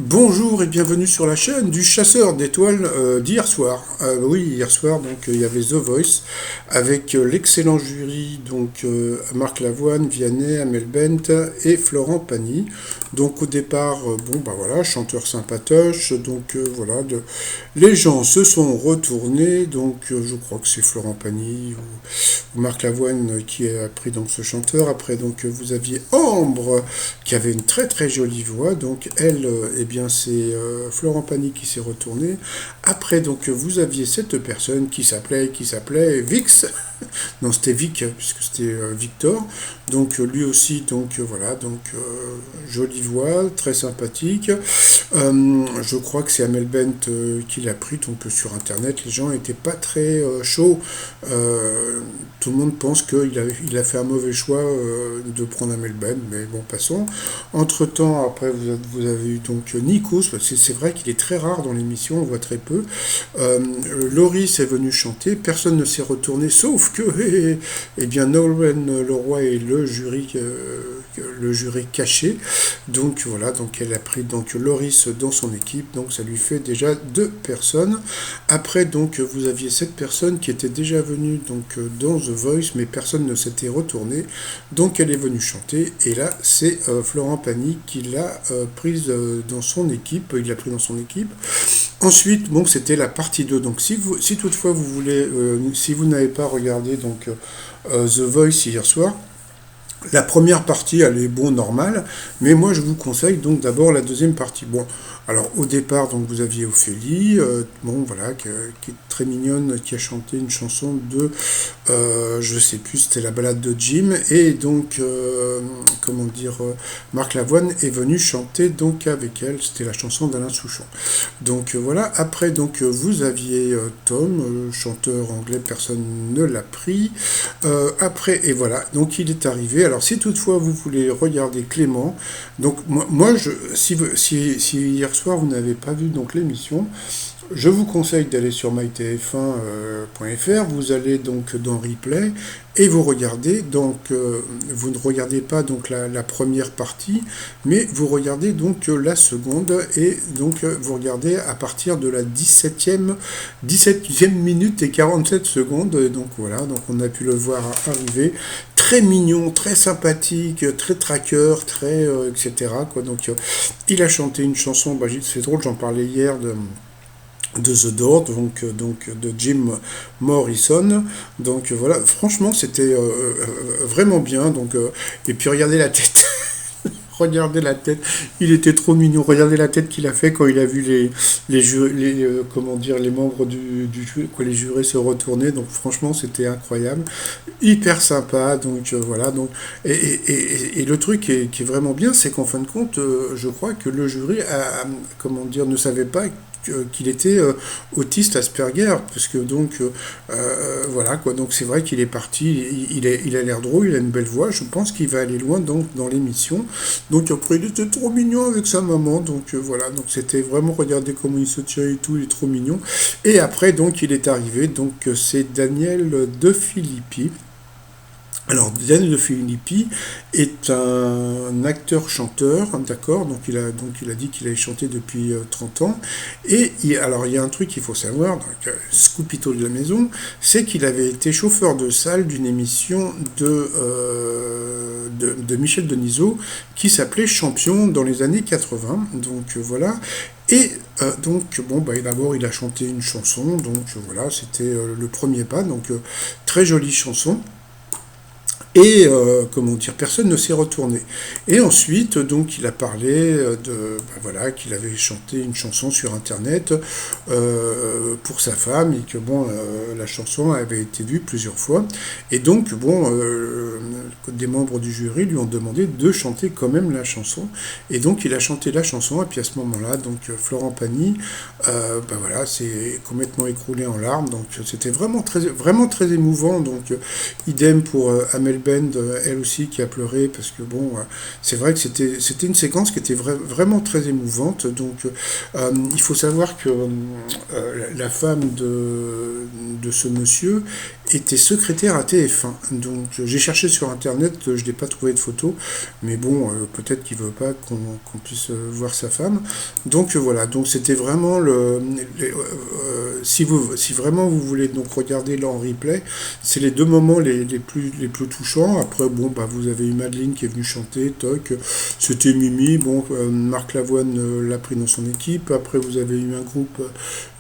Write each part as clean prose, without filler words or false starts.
Bonjour et bienvenue sur la chaîne du chasseur d'étoiles d'hier soir. Oui, hier soir, donc il y avait The Voice avec l'excellent jury, donc Marc Lavoine, Vianney, Amel Bent et Florent Pagny. Donc au départ, bon bah voilà, chanteur sympatoche, donc voilà, les gens se sont retournés, donc je crois que c'est Florent Pagny ou Marc Lavoine qui a pris donc ce chanteur. Après donc vous aviez Ambre qui avait une très très jolie voix, donc elle, eh bien c'est Florent Pagny qui s'est retourné. Après donc vous aviez cette personne qui s'appelait Vix. Non, c'était Vic, puisque c'était Victor. Donc lui aussi, donc voilà, donc jolie voix, très sympathique. Je crois que c'est Amel Bent qui l'a pris, donc sur Internet, les gens n'étaient pas très chauds. Tout le monde pense qu'il a fait un mauvais choix de prendre Amel Bent, mais bon, passons. Entre-temps, après, vous avez eu donc Nikos, c'est vrai qu'il est très rare dans l'émission, on voit très peu. Euh, Loris est venu chanter, personne ne s'est retourné, sauf que, eh bien, Nolwenn Leroy est le jury caché. Donc voilà, donc elle a pris donc Loris dans son équipe, donc ça lui fait déjà deux personnes. Après donc vous aviez cette personne qui était déjà venue donc dans The Voice, mais personne ne s'était retourné, donc elle est venue chanter. Et là c'est Florent Pagny qui l'a prise dans son équipe, il l'a pris dans son équipe. Ensuite, bon, c'était la partie 2. Donc, si toutefois vous voulez, si vous n'avez pas regardé donc The Voice hier soir, la première partie, elle est bon, normale, mais moi je vous conseille donc d'abord la deuxième partie. Bon, alors au départ, donc vous aviez Ophélie, bon voilà, qui est très mignonne, qui a chanté une chanson de, je sais plus, c'était la balade de Jim, et donc, comment dire, Marc Lavoine est venu chanter donc avec elle, c'était la chanson d'Alain Souchon. Donc voilà, après donc vous aviez Tom, chanteur anglais, personne ne l'a pris. Après, et voilà, donc il est arrivé. Alors, si toutefois vous voulez regarder Clément, donc si hier soir vous n'avez pas vu donc l'émission, je vous conseille d'aller sur mytf1.fr, vous allez donc dans Replay et vous regardez, donc vous ne regardez pas donc la première partie, mais vous regardez donc la seconde et donc vous regardez à partir de la 17e minute et 47 secondes, et donc voilà, donc on a pu le voir arriver, très mignon, très sympathique, très tracker, très etc. quoi. Donc il a chanté une chanson, bah, c'est drôle, j'en parlais hier de The Door, donc de Jim Morrison. Donc voilà, franchement c'était vraiment bien. Donc et puis regardez la tête. Regardez la tête, il était trop mignon. Regardez la tête qu'il a fait quand il a vu comment dire, les membres du jury, quoi, les jurés se retourner. Donc franchement, c'était incroyable, hyper sympa. Donc voilà. Donc et le truc qui est vraiment bien, c'est qu'en fin de compte, je crois que le jury comment dire, ne savait pas qu'il était autiste Asperger, parce que donc voilà quoi, donc c'est vrai qu'il est parti, il a l'air drôle, il a une belle voix, je pense qu'il va aller loin donc dans l'émission. Donc après il était trop mignon avec sa maman, donc voilà, donc c'était vraiment, regardez comment il se tient et tout, il est trop mignon. Et après donc il est arrivé, donc c'est Daniel De Filippi. Alors, Daniel De Filippi est un acteur-chanteur, d'accord, donc il a dit qu'il avait chanté depuis 30 ans. Et alors, il y a un truc qu'il faut savoir, donc, Scoopito de la maison, c'est qu'il avait été chauffeur de salle d'une émission de Michel Denisot qui s'appelait Champion dans les années 80. Donc voilà. Et donc, bon, bah, d'abord, il a chanté une chanson, donc voilà, c'était le premier pas, donc très jolie chanson. Et comment dire, personne ne s'est retourné. Et ensuite, donc, il a parlé ben voilà, qu'il avait chanté une chanson sur Internet pour sa femme et que bon, la chanson avait été vue plusieurs fois. Et donc, bon, des membres du jury lui ont demandé de chanter quand même la chanson. Et donc, il a chanté la chanson. Et puis à ce moment-là, donc Florent Pagny, ben voilà, s'est complètement écroulé en larmes. Donc, c'était vraiment très émouvant. Donc, idem pour Amel Bend, elle aussi, qui a pleuré, parce que bon, c'est vrai que c'était une séquence qui était vraiment très émouvante. Donc, il faut savoir que la femme de ce monsieur était secrétaire à TF1. Donc j'ai cherché sur internet, je n'ai pas trouvé de photo, mais bon, peut-être qu'il veut pas qu'on puisse voir sa femme. Donc voilà, donc c'était vraiment si vraiment vous voulez donc regarder là en replay, c'est les deux moments les plus touchants. Après bon bah vous avez eu Madeleine qui est venue chanter, toc, c'était Mimi, bon Marc Lavoine l'a pris dans son équipe. Après vous avez eu un groupe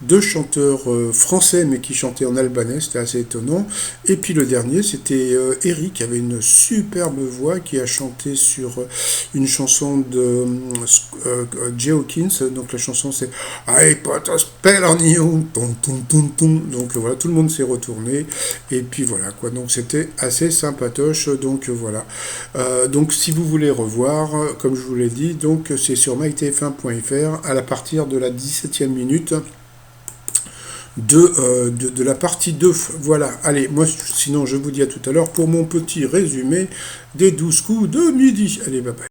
de chanteurs français mais qui chantaient en albanais, c'était assez étonnant. Et puis le dernier, c'était Eric, qui avait une superbe voix, qui a chanté sur une chanson de Jay Hawkins. Donc la chanson c'est I put a spell on you, ton, ton, ton, ton. Donc voilà, tout le monde s'est retourné. Et puis voilà quoi. Donc c'était assez sympatoche. Donc voilà. Donc si vous voulez revoir, comme je vous l'ai dit, donc c'est sur mytf1.fr à la partir de la 17e minute de la partie 2. Voilà, allez, moi sinon je vous dis à tout à l'heure pour mon petit résumé des 12 coups de midi. Allez, bye bye.